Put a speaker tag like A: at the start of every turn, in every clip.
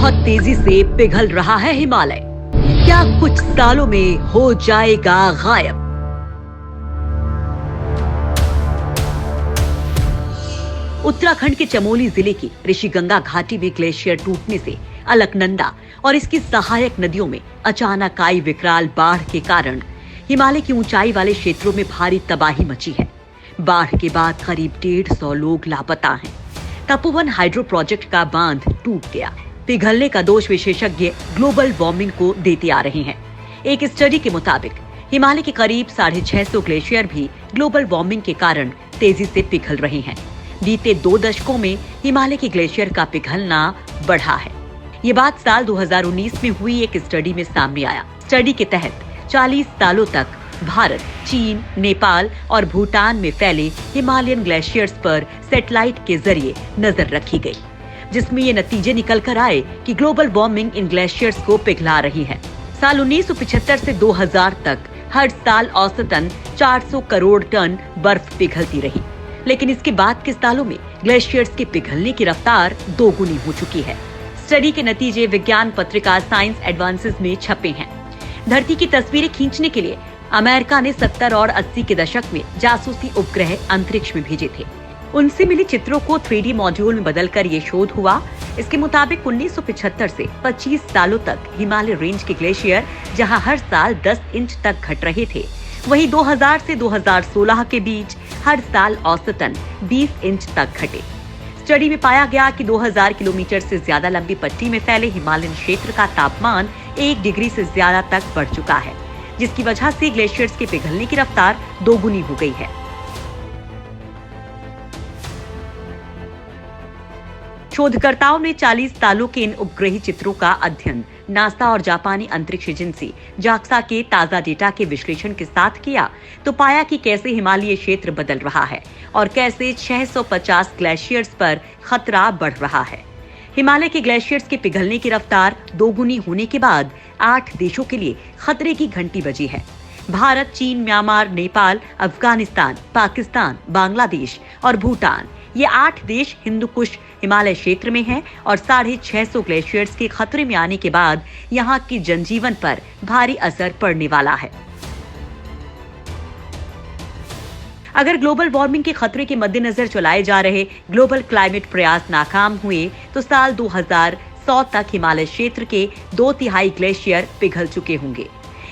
A: बहुत तेजी से पिघल रहा है हिमालय। क्या कुछ सालों में हो जाएगा गायब? उत्तराखंड के चमोली जिले की ऋषिगंगा घाटी में ग्लेशियर टूटने से अलकनंदा और इसकी सहायक नदियों में अचानक आई विकराल बाढ़ के कारण हिमालय की ऊंचाई वाले क्षेत्रों में भारी तबाही मची है। बाढ़ के बाद करीब 150 लोग लापता हैं। तपोवन हाइड्रो प्रोजेक्ट का बांध टूट गया। पिघलने का दोष विशेषज्ञ ग्लोबल वार्मिंग को देते आ रहे हैं। एक स्टडी के मुताबिक हिमालय के करीब 650 ग्लेशियर भी ग्लोबल वार्मिंग के कारण तेजी से पिघल रहे हैं। बीते 2 दशकों में हिमालय के ग्लेशियर का पिघलना बढ़ा है। ये बात साल 2019 में हुई एक स्टडी में सामने आया। स्टडी के तहत 40 सालों तक भारत, चीन, नेपाल और भूटान में फैले हिमालयन ग्लेशियर्स पर सैटेलाइट के जरिए नजर रखी गई, जिसमें ये नतीजे निकल कर आए कि ग्लोबल वार्मिंग इन ग्लेशियर्स को पिघला रही है। साल 1975 से 2000 तक हर साल औसतन 400 करोड़ टन बर्फ पिघलती रही, लेकिन इसके बाद के सालों में ग्लेशियर्स के पिघलने की रफ्तार दोगुनी हो चुकी है। स्टडी के नतीजे विज्ञान पत्रिका साइंस एडवांसेस में छपे हैं। धरती की तस्वीरें खींचने के लिए अमेरिका ने 70 और 80 के दशक में जासूसी उपग्रह अंतरिक्ष में भेजे थे। उनसे मिले चित्रों को 3D मॉड्यूल में बदलकर ये शोध हुआ। इसके मुताबिक 1975 से 25 सालों तक हिमालय रेंज के ग्लेशियर जहां हर साल 10 इंच तक घट रहे थे, वहीं 2000 से 2016 के बीच हर साल औसतन 20 इंच तक घटे। स्टडी में पाया गया कि 2000 किलोमीटर से ज्यादा लंबी पट्टी में फैले हिमालयन क्षेत्र का तापमान 1 डिग्री से ज्यादा तक बढ़ चुका है, जिसकी वजह से ग्लेशियर्स के पिघलने की रफ्तार दोगुनी हो गई है। शोधकर्ताओं ने 40 सालों के इन उपग्रही चित्रों का अध्ययन नासा और जापानी अंतरिक्ष एजेंसी जाक्सा के ताजा डेटा के विश्लेषण के साथ किया, तो पाया कि कैसे हिमालयी क्षेत्र बदल रहा है और कैसे 650 ग्लेशियर्स पर खतरा बढ़ रहा है। हिमालय के ग्लेशियर्स के पिघलने की रफ्तार दोगुनी होने के बाद 8 देशों के लिए खतरे की घंटी बजी है। भारत, चीन, म्यांमार, नेपाल, अफगानिस्तान, पाकिस्तान, बांग्लादेश और भूटान, ये 8 देश हिंदुकुश हिमालय क्षेत्र में हैं और 650 ग्लेशियर्स के खतरे में आने के बाद यहाँ की जनजीवन पर भारी असर पड़ने वाला है। अगर ग्लोबल वार्मिंग के खतरे के मद्देनजर चलाए जा रहे ग्लोबल क्लाइमेट प्रयास नाकाम हुए तो साल 2100 तक हिमालय क्षेत्र के 2/3 ग्लेशियर पिघल चुके होंगे।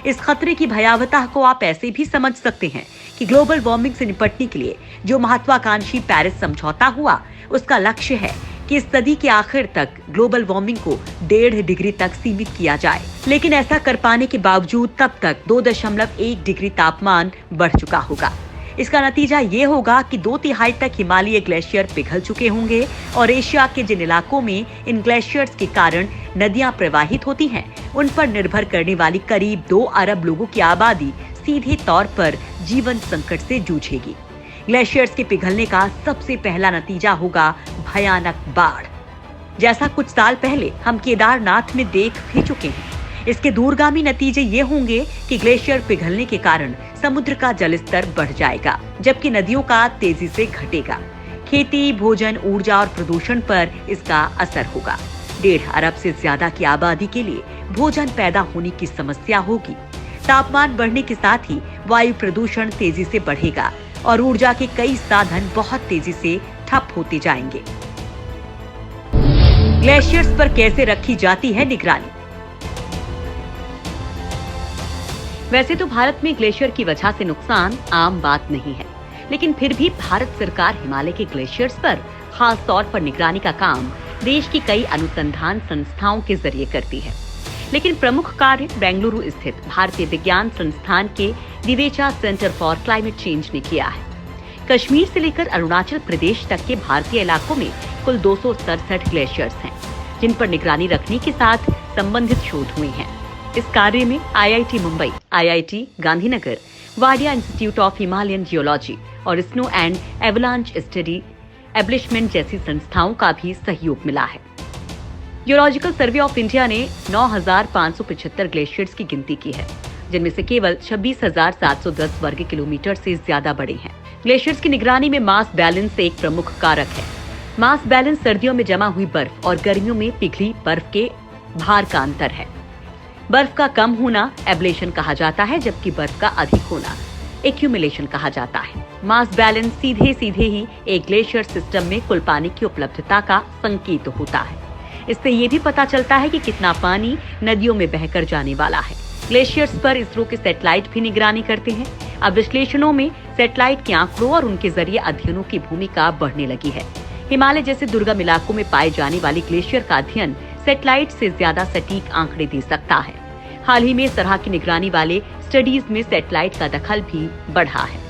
A: इस खतरे की भयावहता को आप ऐसे भी समझ सकते हैं कि ग्लोबल वार्मिंग से निपटने के लिए जो महत्वाकांक्षी पेरिस समझौता हुआ, उसका लक्ष्य है कि इस सदी के आखिर तक ग्लोबल वार्मिंग को 1.5 डिग्री तक सीमित किया जाए। लेकिन ऐसा कर पाने के बावजूद तब तक 2.1 डिग्री तापमान बढ़ चुका होगा। इसका नतीजा ये होगा कि 2/3 तक हिमालयी ग्लेशियर पिघल चुके होंगे और एशिया के जिन इलाकों में इन ग्लेशियर्स के कारण नदियां प्रवाहित होती हैं, उन पर निर्भर करने वाली करीब 2 अरब लोगों की आबादी सीधे तौर पर जीवन संकट से जूझेगी। ग्लेशियर्स के पिघलने का सबसे पहला नतीजा होगा भयानक बाढ़, जैसा कुछ साल पहले हम केदारनाथ में देख भी चुके हैं। इसके दूरगामी नतीजे ये होंगे कि ग्लेशियर पिघलने के कारण समुद्र का जलस्तर बढ़ जाएगा, जबकि नदियों का तेजी से घटेगा। खेती, भोजन, ऊर्जा और प्रदूषण पर इसका असर होगा। 1.5 अरब से ज्यादा की आबादी के लिए भोजन पैदा होने की समस्या होगी। तापमान बढ़ने के साथ ही वायु प्रदूषण तेजी से बढ़ेगा और ऊर्जा के कई साधन बहुत तेजी से ठप होते जाएंगे। ग्लेशियर्स पर कैसे रखी जाती है निगरानी? वैसे तो भारत में ग्लेशियर की वजह से नुकसान आम बात नहीं है, लेकिन फिर भी भारत सरकार हिमालय के ग्लेशियर्स पर खास तौर पर निगरानी का काम देश की कई अनुसंधान संस्थाओं के जरिए करती है। लेकिन प्रमुख कार्य बेंगलुरु स्थित भारतीय विज्ञान संस्थान के दिवेचा सेंटर फॉर क्लाइमेट चेंज ने किया है। कश्मीर से लेकर अरुणाचल प्रदेश तक के भारतीय इलाकों में कुल 267 ग्लेशियर्स हैं, जिन पर निगरानी रखने के साथ संबंधित शोध हुए हैं। इस कार्य में IIT Mumbai, IIT Gandhinagar, Wadia institute of Himalayan geology और स्नो एंड एवलांच स्टडी एब्लिशमेंट जैसी संस्थाओं का भी सहयोग मिला है। जियोलॉजिकल सर्वे ऑफ इंडिया ने 9,575 ग्लेशियर्स की गिनती की है, जिनमें से केवल 26,710 वर्ग किलोमीटर से ज्यादा बड़े हैं। ग्लेशियर्स की निगरानी में मास बैलेंस एक प्रमुख कारक है। मास बैलेंस सर्दियों में जमा हुई बर्फ और गर्मियों में पिघली बर्फ के भार का अंतर है। बर्फ का कम होना एब्लेशन कहा जाता है, जबकि बर्फ का अधिक होना एक्यूमुलेशन कहा जाता है। मास बैलेंस सीधे सीधे ही एक ग्लेशियर सिस्टम में कुल पानी की उपलब्धता का संकेत होता है। इससे ये भी पता चलता है कि कितना पानी नदियों में बहकर जाने वाला है। ग्लेशियर्स पर इसरो के सैटेलाइट भी निगरानी करते हैं। अब विश्लेषणों में सैटेलाइट के आंकड़ों और उनके जरिए अध्ययनों की भूमिका बढ़ने लगी है। हिमालय जैसे दुर्गम इलाकों में पाए जाने वाली ग्लेशियर का अध्ययन सैटेलाइट से ज्यादा सटीक आंकड़े दे सकता है। हाल ही में इस तरह की निगरानी वाले स्टडीज में सैटेलाइट का दखल भी बढ़ा है।